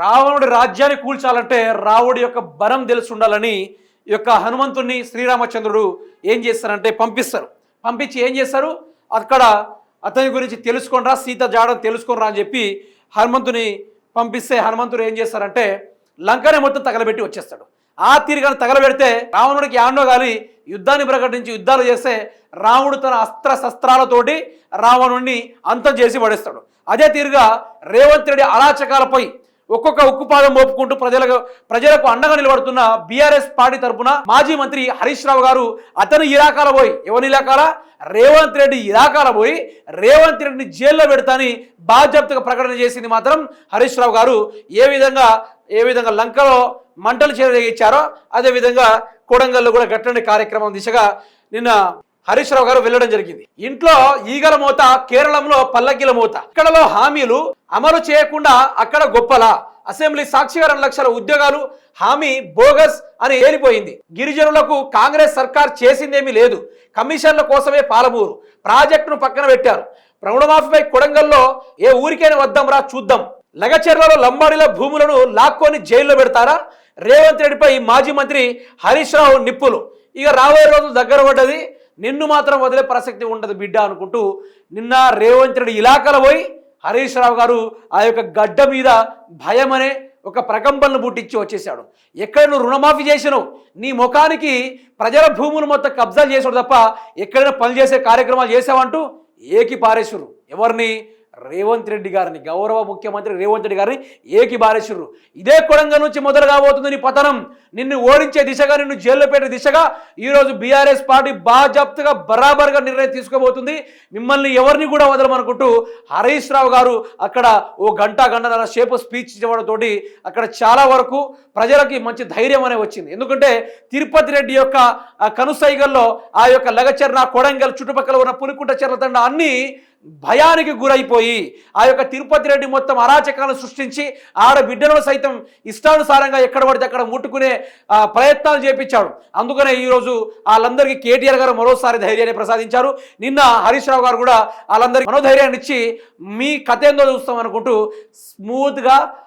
రావణుడి రాజ్యాన్ని కూల్చాలంటే రావుడి యొక్క బలం తెలిసి ఉండాలని ఈ యొక్క హనుమంతుడిని శ్రీరామచంద్రుడు ఏం చేస్తారంటే పంపించి ఏం చేస్తారు, అక్కడ అతని గురించి తెలుసుకొనిరా, సీత జాడని తెలుసుకొనిరా అని చెప్పి హనుమంతుని పంపిస్తే హనుమంతుడు ఏం చేస్తారంటే లంకనే మొత్తం తగలబెట్టి వచ్చేస్తాడు. ఆ తీరుగానే తగలబెడితే రావణుడికి ఆండో గాలి యుద్ధాన్ని ప్రకటించి యుద్ధాలు చేస్తే రాముడు తన అస్త్ర శస్త్రాలతోటి రావణుడిని అంతం చేసి పడేస్తాడు. అదే తీరుగా రేవంత్ రెడ్డి అరాచకాలపై ఒక్కొక్క ఉక్కుపాదం మోపుకుంటూ ప్రజలకు అండగా నిలబడుతున్న బీఆర్ఎస్ పార్టీ తరఫున మాజీ మంత్రి హరీష్ రావు గారు అతను ఇలాకాల పోయి ఎవరి ఇలాకాల రేవంత్ రెడ్డి ఇలాకాల పోయి రేవంత్ రెడ్డిని జైల్లో పెడతాని బాధ్యతగా ప్రకటన చేసింది మాత్రం హరీష్ రావు గారు. ఏ విధంగా లంకలో మంటలు చెలరేగించారో అదేవిధంగా కొడంగల్లో కూడా గట్టండి కార్యక్రమం దిశగా నిన్న హరీష్ రావు గారు వెళ్ళడం జరిగింది. ఇంట్లో ఈగల మోత, కేరళంలో పల్లకిల మోత. ఇక్కడలో హామీలు అమలు చేయకుండా అక్కడ గొప్పలా, అసెంబ్లీ సాక్షిగా 2 లక్షల ఉద్యోగాలు హామీ బోగస్ అని ఏలిపోయింది. గిరిజనులకు కాంగ్రెస్ సర్కార్ చేసిందేమీ లేదు, కమిషన్ల కోసమే పాలమూరు ప్రాజెక్టును పక్కన పెట్టారు. రుణమాఫీపై కొడంగల్లో ఏ ఊరికైనా వద్దాంరా చూద్దాం. లగచెర్లలో లంబాడీల భూములను లాక్కొని జైల్లో పెడతారా? రేవంత్ రెడ్డిపై మాజీ మంత్రి హరీష్ రావు నిప్పులు. ఇక రాబోయే రోజులు దగ్గర పడ్డది, నిన్ను మాత్రం వదిలే ప్రసక్తి ఉండదు బిడ్డ అనుకుంటూ నిన్న రేవంత్ రెడ్డి ఇలాకాల పోయి హరీష్ రావు గారు ఆ యొక్క గడ్డ మీద భయం అనే ఒక ప్రకంపనను పుట్టించి వచ్చేసాడు. ఎక్కడ నువ్వు రుణమాఫీ చేసినావు, నీ ముఖానికి ప్రజల భూములు మొత్తం కబ్జాలు చేసాడు తప్ప ఎక్కడైనా పని చేసే కార్యక్రమాలు చేసావంటూ ఏకి పారేశ్వరు. ఎవరిని? రేవంత్ రెడ్డి గారిని, గౌరవ ముఖ్యమంత్రి రేవంత్ రెడ్డి గారిని ఏకి బారేశ్వరు. ఇదే కొడంగల్ నుంచి మొదలు కాబోతుంది నీ పతనం. నిన్ను ఓడించే దిశగా, నిన్ను జైల్లో పెట్టే దిశగా ఈరోజు బీఆర్ఎస్ పార్టీ బాజాప్తుగా బరాబర్గా నిర్ణయం తీసుకోబోతుంది. మిమ్మల్ని ఎవరిని కూడా వదలమనుకుంటూ హరీష్ రావు గారు అక్కడ ఓ గంటన్నర సేపు స్పీచ్ ఇవ్వడంతో అక్కడ చాలా వరకు ప్రజలకి మంచి ధైర్యం అనే వచ్చింది. ఎందుకంటే తిరుపతి రెడ్డి యొక్క కనుసైగల్లో ఆ యొక్క లగచెర్ల, కొడంగల్ చుట్టుపక్కల ఉన్న పులికుంట చెర్ల తండ అన్నీ భయానికి గురైపోయి ఆ యొక్క తిరుపతి రెడ్డి మొత్తం అరాచకాలను సృష్టించి ఆడబిడ్డలను సైతం ఇష్టానుసారంగా ఎక్కడ పడితే అక్కడ ముట్టుకునే ప్రయత్నాలు చేపించాడు. అందుకనే ఈరోజు వాళ్ళందరికీ కేటీఆర్ గారు మరోసారి ధైర్యాన్ని ప్రసాదించారు. నిన్న హరీష్ రావు గారు కూడా వాళ్ళందరికీ మనోధైర్యాన్ని ఇచ్చి మీ కథ ఏందో చూస్తాం అనుకుంటూ స్మూత్గా